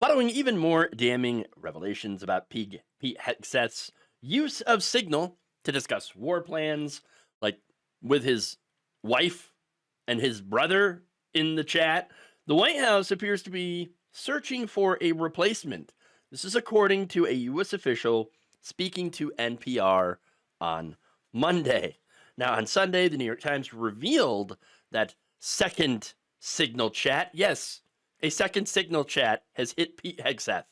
Following even more damning revelations about Pete Hegseth's use of Signal to discuss war plans, like with his wife and his brother in the chat, the White House appears to be searching for a replacement. This is according to a U.S. official speaking to NPR on Monday. Now, on Sunday, the New York Times revealed that second Signal chat, yes, a second Signal chat has hit Pete Hegseth.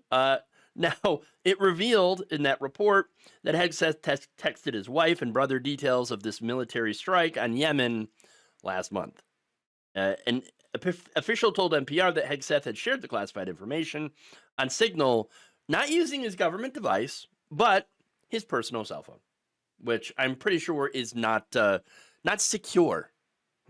Uh, Now, it revealed in that report that Hegseth texted his wife and brother details of this military strike on Yemen last month. An official told NPR that Hegseth had shared the classified information on Signal, not using his government device, but his personal cell phone, which I'm pretty sure is not secure.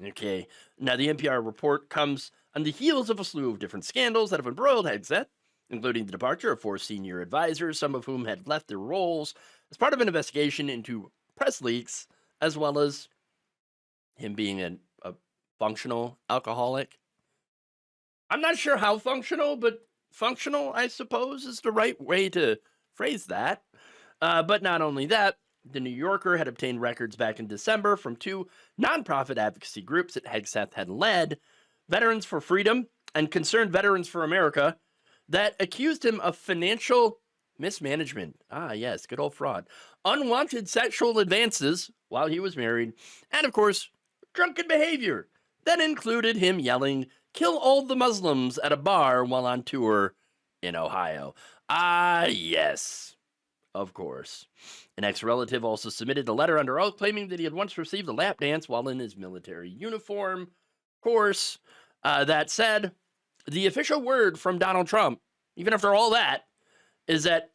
Okay. Now, the NPR report comes on the heels of a slew of different scandals that have embroiled Hegseth, including the departure of 4 senior advisors, some of whom had left their roles as part of an investigation into press leaks, as well as him being a functional alcoholic. I'm not sure how functional, but functional, I suppose, is the right way to phrase that. But not only that, the New Yorker had obtained records back in December from 2 nonprofit advocacy groups that Hegseth had led, Veterans for Freedom and Concerned Veterans for America, that accused him of financial mismanagement. Ah, yes, good old fraud. Unwanted sexual advances while he was married, and of course, drunken behavior that included him yelling, "Kill all the Muslims" at a bar while on tour in Ohio. Ah, yes, of course. An ex-relative also submitted a letter under oath claiming that he had once received a lap dance while in his military uniform. Of course, that said, the official word from Donald Trump, even after all that, is that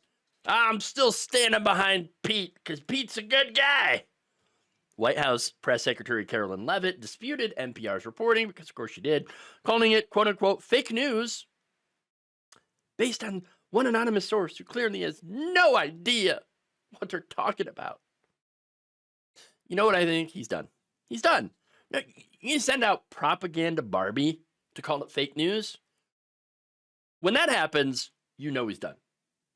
I'm still standing behind Pete because Pete's a good guy. White House Press Secretary Carolyn Leavitt disputed NPR's reporting, because of course she did, calling it, quote unquote, fake news based on one anonymous source who clearly has no idea what they're talking about. You know what I think? He's done. He's done. Now, you send out propaganda Barbie to call it fake news. When that happens, you know he's done.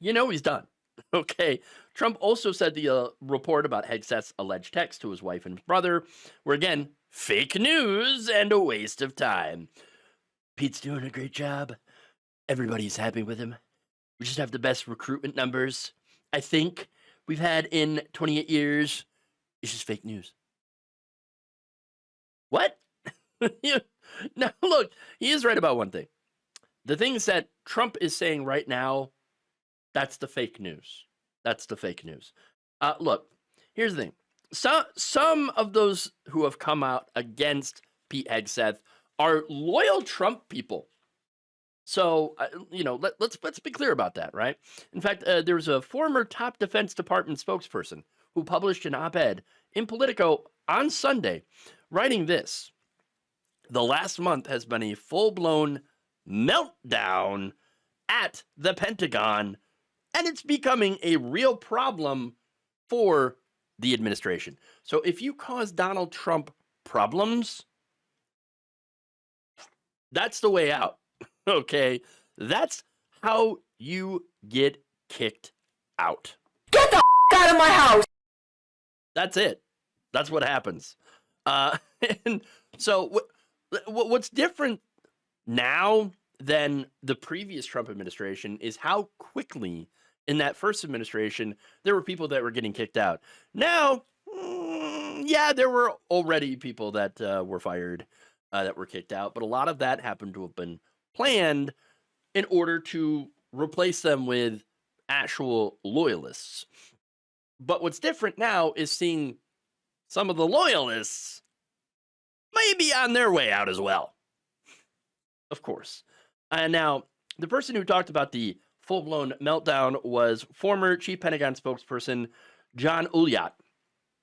You know he's done. Okay. Trump also said the report about Hegseth's alleged text to his wife and his brother were, again, fake news and a waste of time. Pete's doing a great job. Everybody's happy with him. We just have the best recruitment numbers, I think, we've had in 28 years. It's just fake news. What? Now, look, he is right about one thing. The things that Trump is saying right now, that's the fake news. That's the fake news. Look, here's the thing. Some of those who have come out against Pete Hegseth are loyal Trump people. So, let's be clear about that, right? In fact, there was a former top Defense Department spokesperson who published an op-ed in Politico on Sunday, writing this: the last month has been a full-blown meltdown at the Pentagon, and it's becoming a real problem for the administration. So if you cause Donald Trump problems, that's the way out. Okay, that's how you get kicked out. Get the out of my house! That's it. That's what happens. And so what's different now than the previous Trump administration is how quickly in that first administration there were people that were getting kicked out. Now, yeah, there were already people that were fired, that were kicked out, but a lot of that happened to have been planned in order to replace them with actual loyalists. But what's different now is seeing some of the loyalists maybe on their way out as well. Of course. And now, the person who talked about the full-blown meltdown was former Chief Pentagon spokesperson John Ulyat.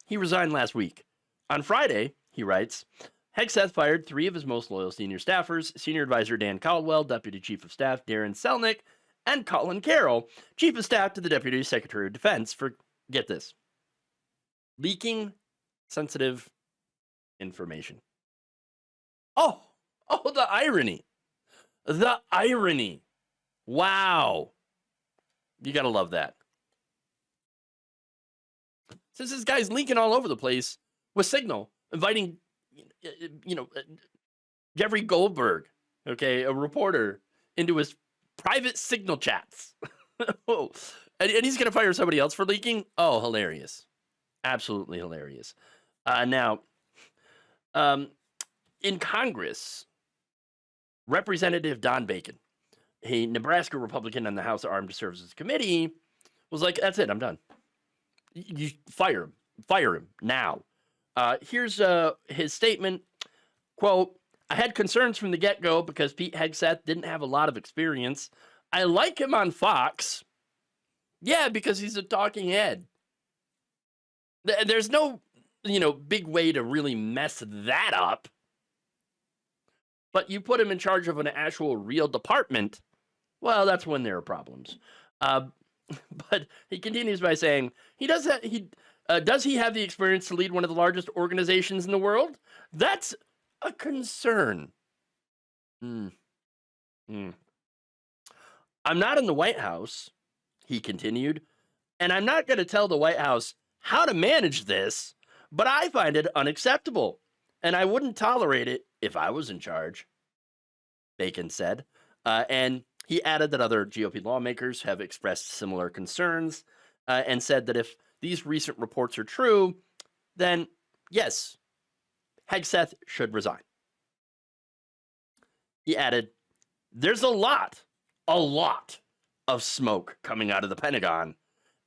He resigned last week. On Friday, he writes, Hegseth fired 3 of his most loyal senior staffers, Senior Advisor Dan Caldwell, Deputy Chief of Staff Darren Selnick, and Colin Carroll, Chief of Staff to the Deputy Secretary of Defense, for, get this, leaking sensitive information. Oh, the irony. The irony. Wow. You got to love that. Since this guy's leaking all over the place with Signal, inviting, Jeffrey Goldberg, okay, a reporter, into his private Signal chats. Oh, and he's going to fire somebody else for leaking? Oh, hilarious. Absolutely hilarious. Now, in Congress, Representative Don Bacon, a Nebraska Republican on the House Armed Services Committee, was like, that's it, I'm done. You fire him now. Here's his statement, quote, I had concerns from the get-go because Pete Hegseth didn't have a lot of experience. I like him on Fox. Yeah, because he's a talking head. There's no, big way to really mess that up. But you put him in charge of an actual real department, well, that's when there are problems. But he continues by saying, does he have the experience to lead one of the largest organizations in the world? That's a concern. I'm not in the White House, he continued, and I'm not going to tell the White House how to manage this, but I find it unacceptable, and I wouldn't tolerate it if I was in charge, Bacon said. And he added that other GOP lawmakers have expressed similar concerns and said that if these recent reports are true, then yes, Hegseth should resign. He added, there's a lot of smoke coming out of the Pentagon,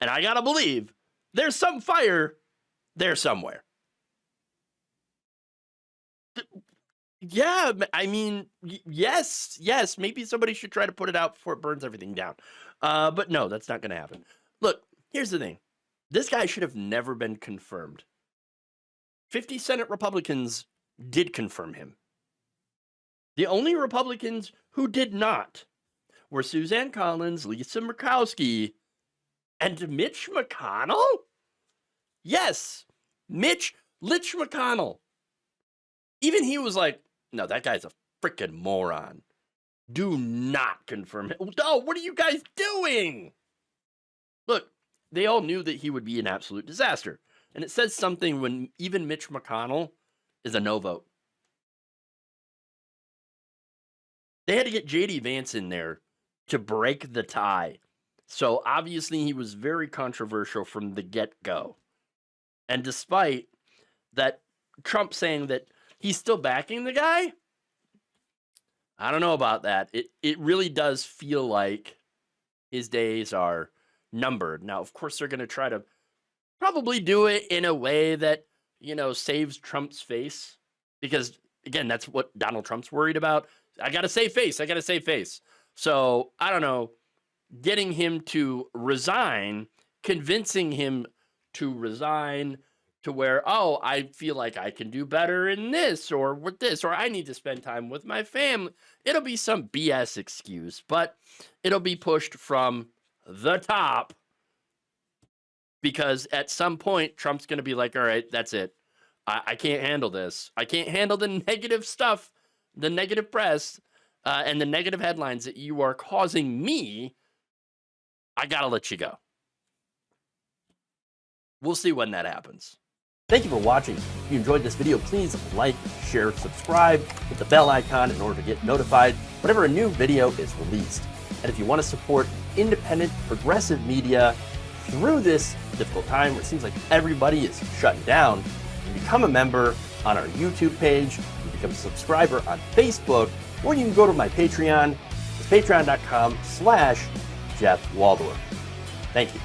and I gotta believe there's some fire there somewhere. Yeah, I mean, yes, maybe somebody should try to put it out before it burns everything down. But no, that's not going to happen. Look, here's the thing. This guy should have never been confirmed. 50 Senate Republicans did confirm him. The only Republicans who did not were Suzanne Collins, Lisa Murkowski, and Mitch McConnell? Yes, Mitch McConnell. Even he was like, no, that guy's a freaking moron. Do not confirm him. No, what are you guys doing? Look, they all knew that he would be an absolute disaster. And it says something when even Mitch McConnell is a no vote. They had to get J.D. Vance in there to break the tie. So obviously he was very controversial from the get-go. And despite that, Trump saying that he's still backing the guy, I don't know about that. It really does feel like his days are numbered. Now, of course, they're going to try to probably do it in a way that, saves Trump's face. Because, again, that's what Donald Trump's worried about. I got to save face. So, I don't know, getting him to resign, convincing him to resign to where, oh, I feel like I can do better in this or with this, or I need to spend time with my family. It'll be some BS excuse, but it'll be pushed from the top because at some point, Trump's going to be like, all right, that's it. I can't handle this. I can't handle the negative stuff, the negative press, and the negative headlines that you are causing me. I got to let you go. We'll see when that happens. Thank you for watching. If you enjoyed this video, please like, share, subscribe, hit the bell icon in order to get notified whenever a new video is released. And if you want to support independent, progressive media through this difficult time where it seems like everybody is shutting down, you become a member on our YouTube page, you become a subscriber on Facebook, or you can go to my Patreon. It's patreon.com/Jeff Waldorf. Thank you.